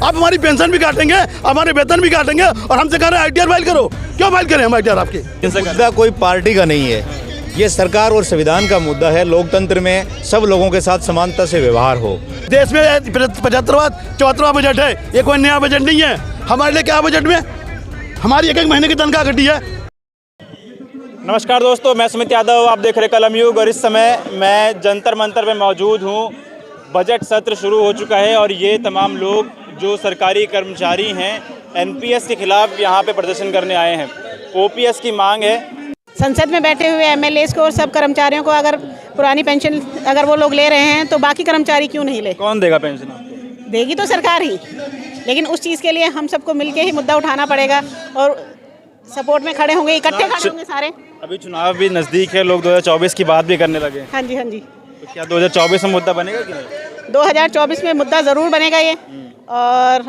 आप हमारी पेंशन भी काटेंगे, हमारे वेतन भी काटेंगे और हमसे कह रहे हैं ITR फाइल करो। क्यों फाइल करें हम ITR आपके? मुद्दा कोई पार्टी का नहीं है, ये सरकार और संविधान का मुद्दा है। लोकतंत्र में सब लोगों के साथ समानता से व्यवहार हो। देश में 75वां 74वां बजट है, ये कोई नया बजट नहीं है। हमारे लिए क्या बजट में हमारी एक महीने की तनख्वाह घटी है। नमस्कार दोस्तों, मैं सुमित यादव, आप देख रहे कलम युग और इस समय मैं जंतर मंतर में मौजूद हूँ। बजट सत्र शुरू हो चुका है और ये तमाम लोग जो सरकारी कर्मचारी हैं NPS के खिलाफ यहाँ पे प्रदर्शन करने आए हैं। OPS की मांग है। संसद में बैठे हुए MLAs को और सब कर्मचारियों को अगर पुरानी पेंशन अगर वो लोग ले रहे हैं तो बाकी कर्मचारी क्यों नहीं ले? कौन देगा पेंशन आपको? देगी तो सरकार ही, लेकिन उस चीज़ के लिए हम सबको मिलके ही मुद्दा उठाना पड़ेगा और सपोर्ट में खड़े होंगे, इकट्ठे खड़े होंगे सारे। अभी चुनाव भी नज़दीक है, लोग 2024 की बात भी करने लगे। हाँ जी, हाँ जी। तो क्या 2024 में मुद्दा बनेगा कि नहीं? 2024 में मुद्दा ज़रूर बनेगा ये, और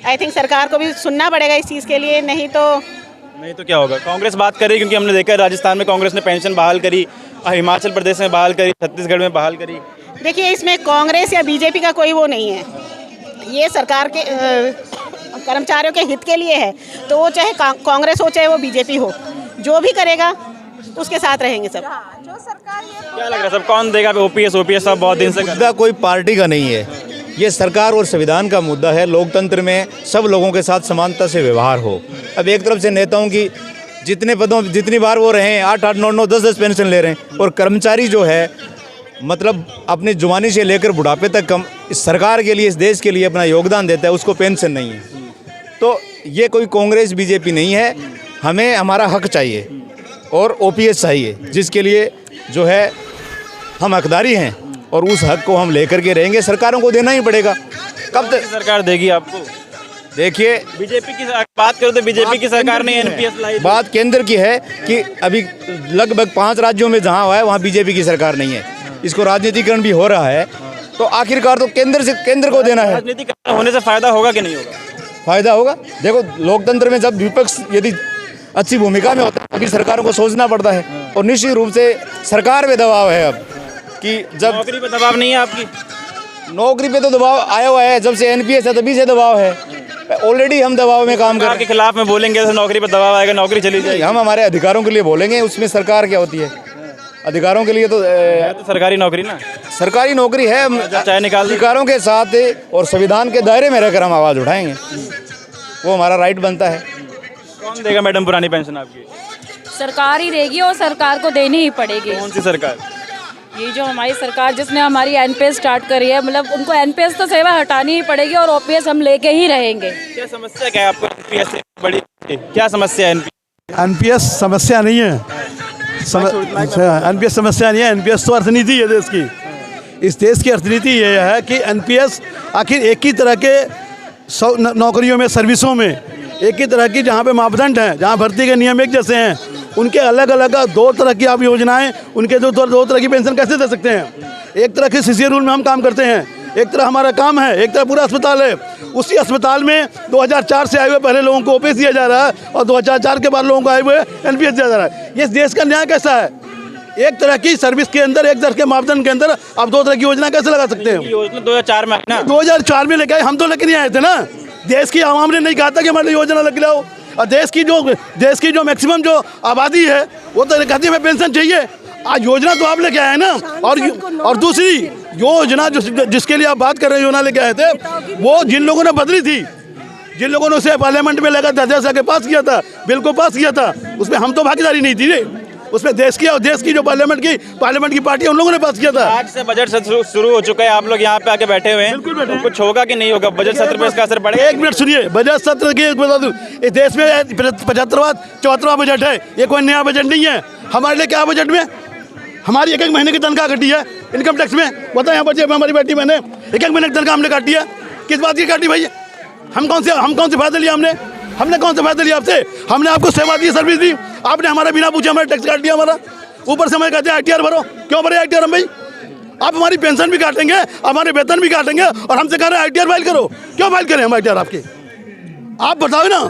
आई थिंक सरकार को भी सुनना पड़ेगा इस चीज़ के लिए, नहीं तो क्या होगा? कांग्रेस बात कर रही, क्योंकि हमने देखा है राजस्थान में कांग्रेस ने पेंशन बहाल करी, हिमाचल प्रदेश में बहाल करी, छत्तीसगढ़ में बहाल करी। देखिए, इसमें कांग्रेस या बीजेपी का कोई वो नहीं है, ये सरकार के कर्मचारियों के हित के लिए है। तो वो चाहे कांग्रेस हो चाहे वो बीजेपी हो, जो भी करेगा उसके साथ रहेंगे सब। जो सरकार क्या लग रहा है सब कौन देगा OPS सब बहुत दिन से? मुद्दा कोई पार्टी का नहीं है, ये सरकार और संविधान का मुद्दा है। लोकतंत्र में सब लोगों के साथ समानता से व्यवहार हो। अब एक तरफ से नेताओं की जितने पदों जितनी बार वो रहे हैं 8-8, 9-9, 10-10 पेंशन ले रहे हैं, और कर्मचारी जो है मतलब अपनी जुबानी से लेकर बुढ़ापे तक कम इस सरकार के लिए, इस देश के लिए अपना योगदान देता है, उसको पेंशन नहीं है। तो ये कोई कांग्रेस बीजेपी नहीं है। हमें हमारा हक चाहिए और OPS चाहिए, जिसके लिए जो है हम हकदारी हैं और उस हक को हम लेकर के रहेंगे। सरकारों को देना ही पड़ेगा। कब तक सरकार देगी आपको? देखिए, बीजेपी की बात करो तो बीजेपी की सरकार ने NPS लाई। बात केंद्र की है कि अभी लगभग 5 राज्यों में जहाँ हुआ है वहाँ बीजेपी की सरकार नहीं है। इसको राजनीतिकरण भी हो रहा है, तो आखिरकार तो केंद्र को देना है। राजनीतिकरण होने से फायदा होगा कि नहीं होगा? फायदा होगा। देखो, लोकतंत्र में जब विपक्ष यदि अच्छी भूमिका में होता है तभी सरकारों को सोचना पड़ता है, और निश्चित रूप से सरकार पे दबाव है अब कि जब नौकरी पे दबाव नहीं है आपकी? नौकरी पे तो दबाव आया हुआ है, जब से NPS है तभी से दबाव है। ऑलरेडी हम दबाव में काम कर रहे हैं। के खिलाफ में बोलेंगे तो नौकरी पे दबाव आएगा, नौकरी चली जाएगी। हम हमारे अधिकारों के लिए बोलेंगे, उसमें सरकार क्या होती है? अधिकारों के लिए तो सरकारी नौकरी ना, सरकारी नौकरी है। हम चाहे निकाल अधिकारों के साथ और संविधान के दायरे में रहकर हम आवाज़ उठाएंगे, वो हमारा राइट बनता है। कौन देगा मैडम पुरानी पेंशन आपकी? सरकार ही देगी, और सरकार को देनी ही पड़ेगी। कौन सी सरकार? ये जो हमारी सरकार जिसने हमारी NPS स्टार्ट करी है, मतलब उनको NPS तो सेवा हटानी ही पड़ेगी और OPS हम लेके ही रहेंगे। क्या समस्या क्या है आपको NPS से बड़ी? क्या समस्या है NPS समस्या नहीं है, NPS समस्या नहीं है। NPS तो अर्थनीति है देश की। इस देश की अर्थनीति ये है कि NPS आखिर एक ही तरह के नौकरियों में, सर्विसों में एक ही तरह की जहाँ पे मापदंड हैं, जहाँ भर्ती के नियम एक जैसे हैं, उनके अलग अलग 2 तरह की आप योजनाएं, उनके 2 तरह की पेंशन कैसे दे सकते हैं? एक तरह के CCA रूल में हम काम करते हैं, एक तरह हमारा काम है, एक तरह पूरा अस्पताल है। उसी अस्पताल में 2004 से आए हुए पहले लोगों को OPS दिया जा रहा है और 2004 के बाद लोगों को आए हुए NPS दिया जा रहा है। ये देश का न्याय कैसा है? एक तरह की सर्विस के अंदर, एक तरह के मापदंड के अंदर आप 2 तरह की योजना कैसे लगा सकते हैं? योजना 2004 में ना, 2004 में लेके आए, हम तो लेके नहीं आए थे ना। देश की आवाम ने नहीं कहा था कि हमारे योजना लग लाओ, और देश की जो मैक्सिमम जो आबादी है वो तो कहती है हमें पेंशन चाहिए। आज योजना तो आप लेके आए ना, और दूसरी योजना जिसके लिए आप बात कर रहे हैं, योजना लेके आए थे, वो जिन लोगों ने बदली थी, जिन लोगों ने उसे पार्लियामेंट में लेकर 10 आके पास किया था, बिल को पास किया था, उसमें हम तो भागीदारी नहीं थी, उसमें देश की जो पार्लियामेंट की पार्टी है उन लोगों ने पास किया था। आज से बजट सत्र शुरू हो चुका है, आप लोग यहाँ पे आके बैठे हुए हैं, तो कुछ होगा कि नहीं होगा? बजट सत्र पे इसका असर पड़ेगा? 1 मिनट सुनिए, बजट सत्र की बता दूं, इस देश में 75वां 74वां बजट है, ये कोई नया बजट नहीं है। हमारे लिए क्या बजट में हमारी एक महीने की तनख्वाह घटी है इनकम टैक्स में। बताएं, यहाँ बच्चे हमारी बेटी मैंने एक महीने की तनख्वाह हमने काटी है। किस बात की काटी भाई? हम कौन से फायदे लिया? हमने कौन से फायदे लिया आपसे? हमने आपको सेवा दी, सर्विस दी, आपने हमारा बिना पूछे हमारा टैक्स काट दिया हमारा। ऊपर से हमें कहते हैं ITR भरो। क्यों भरे ITR हम भाई? आप हमारी पेंशन भी काटेंगे, हमारे वेतन भी काटेंगे और हमसे कह रहे हैं ITR फाइल करो। क्यों फाइल करें हम ITR आपके? आप बताओ ना।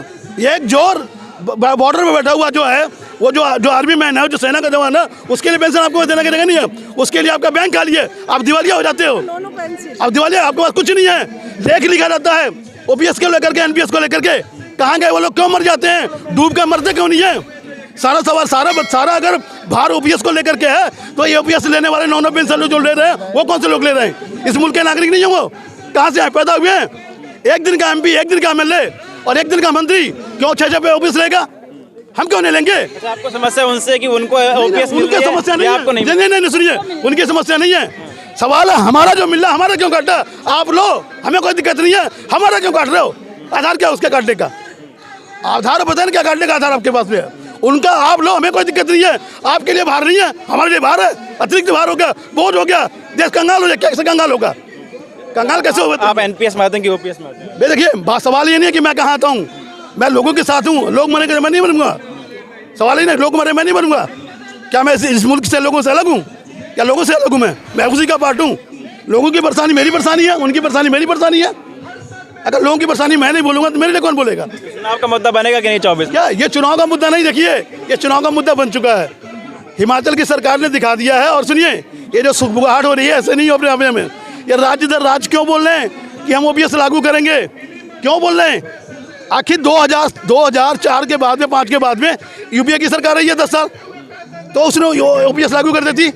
एक जोर बॉर्डर में बैठा हुआ जो है, वो जो आर्मी मैन है, जो सेना का जवान है, उसके लिए पेंशन आपको देने की जगह नहीं है। उसके लिए आपका बैंक खाली है, आप दिवालिया हो जाते हो। अब दिवालिया, आपके पास कुछ नहीं है। लेख लिखा जाता है ओपीएस को लेकर के, एनपीएस को लेकर के कहाँ गए वो लोग? क्यों मर जाते हैं? डूब कर मरते क्यों नहीं है? सारा सवाल सारा अगर भार ओपीएस को लेकर के है तो ये ओपीएस लेने वाले नॉन पेंशन जो ले रहे हैं वो कौन से लोग ले रहे हैं? इस मुल्क के नागरिक नहीं है वो? कहाँ से पैदा हुए हैं? एक दिन का एमपी, एक दिन का एमएलए और एक दिन का मंत्री क्यों 6 पे ओपीएस लेगा? हम क्यों नहीं लेंगे? अच्छा, आपको समस्या उनसे कि उनको ओपीएस मिल उनकी रही है, समस्या या नहीं आपको है। नहीं? नहीं, सुनिए, उनकी समस्या नहीं है। सवाल है हमारा जो मिल रहा है हमारा क्यों काटा? आप लो, हमें कोई दिक्कत नहीं है, हमारा क्यों काट रहे हो? आधार क्या उसके काटने का? आधार पता नहीं क्या काटने का आधार आपके पास में है, उनका आप लो, हमें कोई दिक्कत नहीं है। आपके लिए भार नहीं है, हमारे लिए भार है, अतिरिक्त भार हो गया, बोझ हो गया, देश कंगाल हो जाए। कैसे कंगाल होगा? कंगाल कैसे होगा? आप एनपीएस में आते हैं कि ओपीएस में आते हैं? भाई देखिए, सवाल ये नहीं है कि मैं कहाँ आता हूँ, मैं लोगों के साथ हूँ। लोग मरेंगे मैं नहीं मरूंगा, सवाल ही नहीं। लोग मरे मैं नहीं मरूंगा। क्या मैं इस मुल्क से, लोगों से अलग हूँ? क्या लोगों से अलग हूँ? मैं उसी का पार्ट हूँ। लोगों की परेशानी मेरी परेशानी है, उनकी परेशानी मेरी परेशानी है। अगर लोगों की परेशानी मैं नहीं बोलूंगा तो मेरे लिए कौन बोलेगा? चुनाव का मुद्दा बनेगा कि नहीं 24? क्या ये चुनाव का मुद्दा नहीं? देखिए, ये चुनाव का मुद्दा बन चुका है। हिमाचल की सरकार ने दिखा दिया है। और सुनिए, ये जो सुखबुगाहट हो रही है ऐसे नहीं हो अपने में। ये राज्य दर राज्य क्यों बोल रहे हैं कि हम ओपीएस लागू करेंगे? क्यों बोल रहे हैं? आखिर 2004 के बाद में, 5 के बाद में यूपीए की सरकार रही है 10 साल, तो उसने ओपीएस लागू कर देती।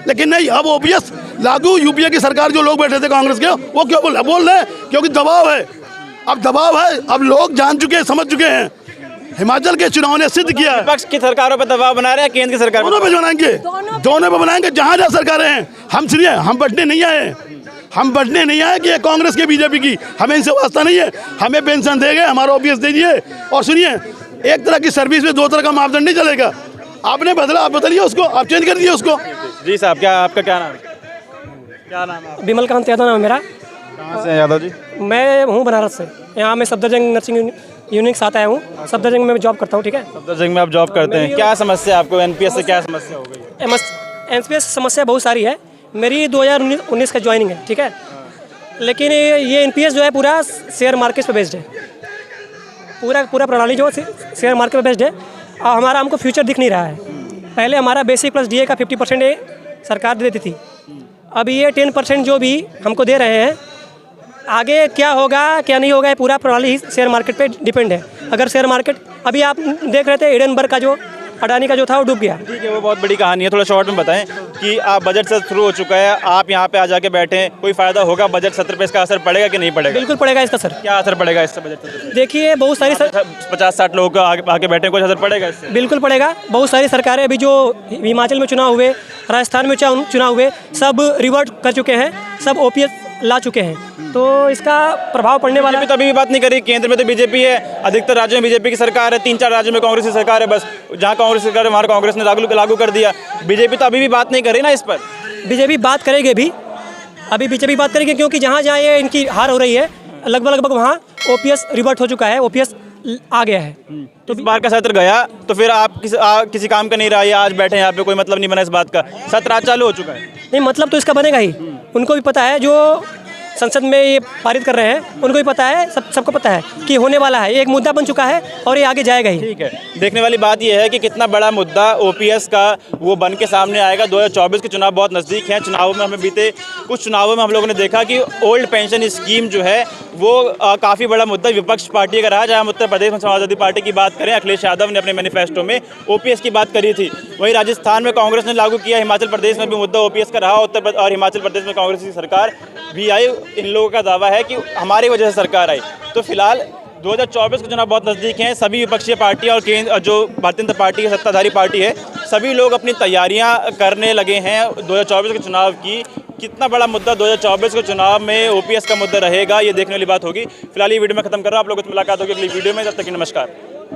लेकिन नहीं, अब ओपीएस लागू यूपीए की सरकार, जो लोग बैठे थे कांग्रेस के, वो क्यों बोल रहे हैं? क्योंकि दबाव है। अब दबाव है, अब लोग जान चुके हैं, समझ चुके हैं। हिमाचल के चुनाव ने सिद्ध किया है। विपक्ष की सरकारों पर दबाव बना रहे हैं, केंद्र की सरकार दोनों पे बनाएंगे, दोनों पे बनाएंगे, जहाँ जहाँ सरकारें हैं। हम सुनिए, हम बंटने नहीं आए, हम बंटने नहीं आए कि ये कांग्रेस की बीजेपी की, हमें इनसे वास्ता नहीं है। हमें पेंशन देंगे, हमारा ओपीएस दीजिए। और सुनिए, एक तरह की सर्विस में 2 तरह का मापदंड नहीं चलेगा। आपने बदला, आप बदलिए उसको, आप चेंज कर दिए उसको। जी साहब, क्या आपका क्या नाम है? क्या नाम है? विमल कांत यादव नाम है मेरा। कहाँ से हैं यादव जी? मैं हूँ बनारस से। यहाँ मैं सफदरजंग नर्सिंग यूनिट के साथ आया हूँ। सफदरजंग में मैं जॉब करता हूँ। ठीक है, सफदरजंग में आप जॉब करते हैं। क्या समस्या आपको? एनपीएस से क्या समस्या हो गई? एनपीएस समस्या बहुत सारी है। मेरी 2019 का ज्वाइनिंग है। ठीक है, लेकिन ये एनपीएस जो है पूरा शेयर मार्केट पे बेस्ड है। पूरा प्रणाली जो शेयर मार्केट पे बेस्ड है। हमारा हमको फ्यूचर दिख नहीं रहा है। पहले हमारा बेसिक प्लस डीए का 50% सरकार दे देती थी। अब ये 10% जो भी हमको दे रहे हैं, आगे क्या होगा क्या नहीं होगा, ये पूरा प्रणाली ही शेयर मार्केट पे डिपेंड है। अगर शेयर मार्केट, अभी आप देख रहे थे एडनबर्ग का जो अडानी का जो था वो डूब गया। ठीक है, वो बहुत बड़ी कहानी है। थोड़ा शॉर्ट में बताएं कि आप बजट सत्र शुरू हो चुका है, आप यहाँ पे आ जाके बैठे हैं, कोई फायदा होगा बजट सत्र पे? इसका असर पड़ेगा कि नहीं पड़ेगा? बिल्कुल पड़ेगा इसका सर। क्या असर पड़ेगा इससे बजट सत्र? देखिए, बहुत सारी 50-60 लोग आके बैठे, कुछ असर पड़ेगा इससे? बिल्कुल पड़ेगा। बहुत सारी सरकारें अभी जो हिमाचल में चुनाव हुए, राजस्थान में चुनाव हुए, सब रिवर्ट कर चुके हैं, सब ओपीएस ला चुके हैं। तो इसका प्रभाव पड़ने वाला बीजेपी तो अभी भी बात नहीं करी। केंद्र में तो बीजेपी है, अधिकतर राज्यों में बीजेपी की सरकार है, 3-4 राज्यों में कांग्रेस की सरकार है। बस जहाँ कांग्रेस सरकार है वहाँ कांग्रेस ने लागू कर दिया। बीजेपी तो अभी भी बात नहीं कर रही ना इस पर। बीजेपी बात करेगी भी, अभी बीजेपी बात करेगी, क्योंकि जहाँ जहाँ ये इनकी हार हो रही है, लगभग वहाँ ओपीएस रिवर्ट हो चुका है, ओपीएस आ गया है। तो इस बार का सत्र गया तो फिर आप किसी काम का नहीं रहा, या आज बैठे यहाँ पे कोई मतलब नहीं बना इस बात का? सत्र आज चालू हो चुका है। नहीं, मतलब तो इसका बनेगा ही। उनको भी पता है, जो संसद में ये पारित कर रहे हैं, उनको भी पता है, सबको पता है कि होने वाला है। एक मुद्दा बन चुका है और ये आगे जाएगा ही। ठीक है, देखने वाली बात ये है कि कितना बड़ा मुद्दा ओपीएस का वो बन के सामने आएगा। 2024 के चुनाव बहुत नज़दीक हैं। चुनावों में हमें बीते कुछ चुनावों में हम लोगों ने देखा कि ओल्ड पेंशन स्कीम जो है वो काफ़ी बड़ा मुद्दा विपक्ष पार्टी का रहा। जहाँ हम उत्तर प्रदेश में समाजवादी पार्टी की बात करें, अखिलेश यादव ने अपने मैनिफेस्टो में ओपीएस की बात करी थी। वहीं राजस्थान में कांग्रेस ने लागू किया, हिमाचल प्रदेश में भी मुद्दा ओपीएस का रहा। और हिमाचल प्रदेश में कांग्रेस की सरकार भी आई। इन लोगों का दावा है कि हमारी वजह से सरकार आई। तो फिलहाल 2024 के चुनाव बहुत नज़दीक हैं। सभी विपक्षी पार्टियां और केंद्र जो भारतीय जनता पार्टी की सत्ताधारी पार्टी है, सभी लोग अपनी तैयारियां करने लगे हैं 2024 के चुनाव की। कितना बड़ा मुद्दा 2024 के चुनाव में ओपीएस का मुद्दा रहेगा, ये देखने वाली बात होगी। फिलहाल ये वीडियो में खत्म कर रहा हूँ। आप लोगों से मुलाकात होगी अगली वीडियो में। तब तक नमस्कार।